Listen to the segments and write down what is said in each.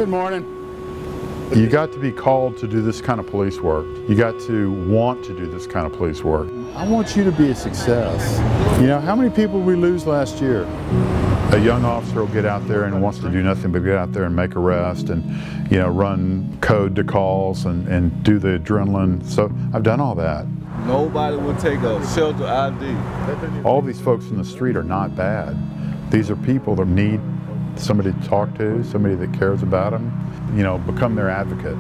Good morning. You got to be called to do this kind of police work. You got to want to do this kind of police work. I want you to be a success. You know, how many people did we lose last year? A young officer will get out there and wants to do nothing but get out there and make arrests and, you know, run code to calls and do the adrenaline. So I've done all that. Nobody would take a shelter ID. All these folks in the street are not bad. These are people that need somebody to talk to, somebody that cares about them. You know, become their advocate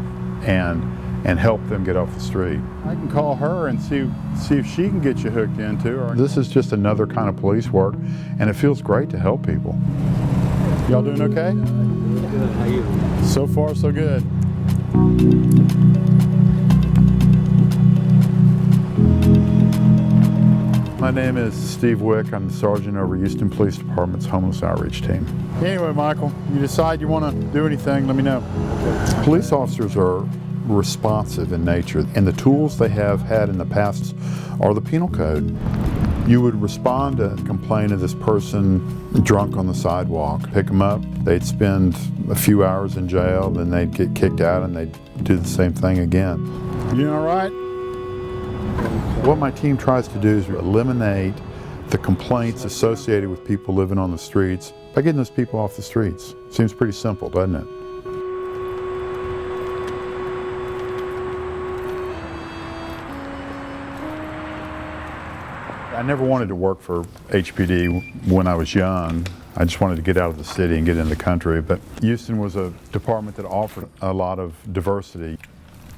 and help them get off the street. I can call her and see if she can get you hooked into her. This is just another kind of police work, and it feels great to help people. Y'all doing okay? Good. How are you? So far, so good. My name is Steve Wick. I'm the sergeant over Houston Police Department's Homeless Outreach Team. Anyway, Michael, you decide you want to do anything, let me know. Police officers are responsive in nature, and the tools they have had in the past are the penal code. You would respond to a complaint of this person drunk on the sidewalk, pick them up, they'd spend a few hours in jail, then they'd get kicked out and they'd do the same thing again. You doing all right? What my team tries to do is eliminate the complaints associated with people living on the streets by getting those people off the streets. Seems pretty simple, doesn't it? I never wanted to work for HPD when I was young. I just wanted to get out of the city and get into the country, but Houston was a department that offered a lot of diversity.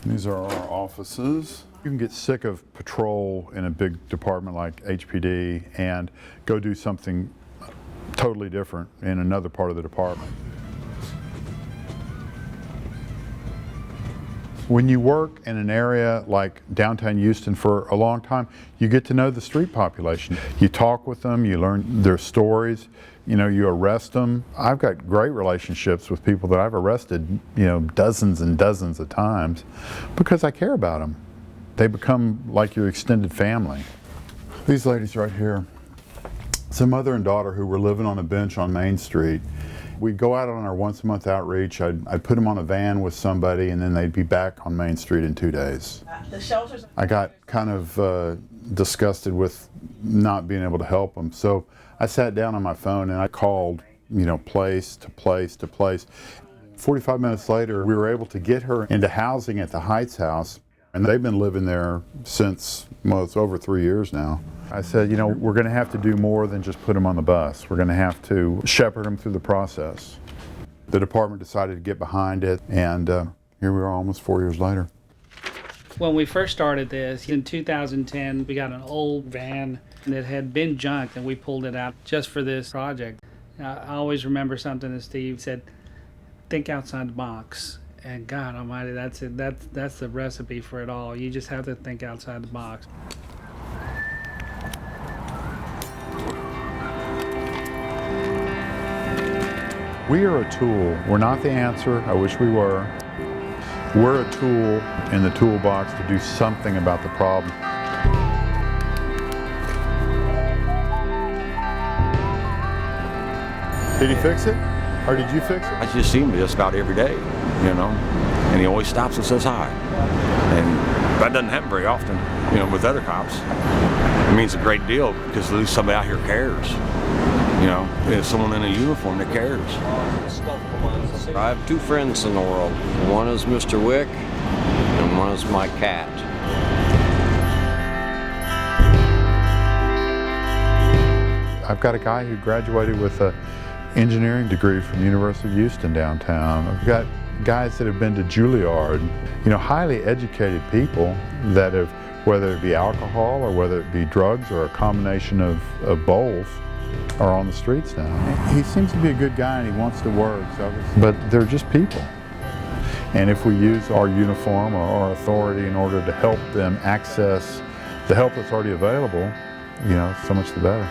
These are our offices. You can get sick of patrol in a big department like HPD and go do something totally different in another part of the department. When you work in an area like downtown Houston for a long time, you get to know the street population. You talk with them, you learn their stories, you know, you arrest them. I've got great relationships with people that I've arrested, you know, dozens and dozens of times because I care about them. They become like your extended family. These ladies right here, it's a mother and daughter who were living on a bench on Main Street. We'd go out on our once-a-month outreach. I'd put them on a van with somebody, and then they'd be back on Main Street in 2 days. The shelters. I got kind of disgusted with not being able to help them, so I sat down on my phone and I called, you know, place to place to place. 45 minutes later, we were able to get her into housing at the Heights House. And they've been living there since, well, it's over 3 years now. I said, you know, we're going to have to do more than just put them on the bus. We're going to have to shepherd them through the process. The department decided to get behind it, and here we are almost 4 years later. When we first started this, in 2010, we got an old van that had been junked, and we pulled it out just for this project. I always remember something that Steve said, think outside the box. And God Almighty, that's it. That's the recipe for it all. You just have to think outside the box. We are a tool. We're not the answer. I wish we were. We're a tool in the toolbox to do something about the problem. Did he fix it? Or did you fix it? I just see him just about every day, you know, and he always stops and says hi. And that doesn't happen very often, you know, with other cops. It means a great deal because at least somebody out here cares, you know, there's someone in a uniform that cares. I have 2 friends in the world. One is Mr. Wick and one is my cat. I've got a guy who graduated with a engineering degree from the University of Houston downtown. I've got guys that have been to Juilliard, you know, highly educated people that have, whether it be alcohol or whether it be drugs or a combination of both, are on the streets now. He seems to be a good guy and he wants to work, so. But they're just people. And if we use our uniform or our authority in order to help them access the help that's already available, you know, so much the better.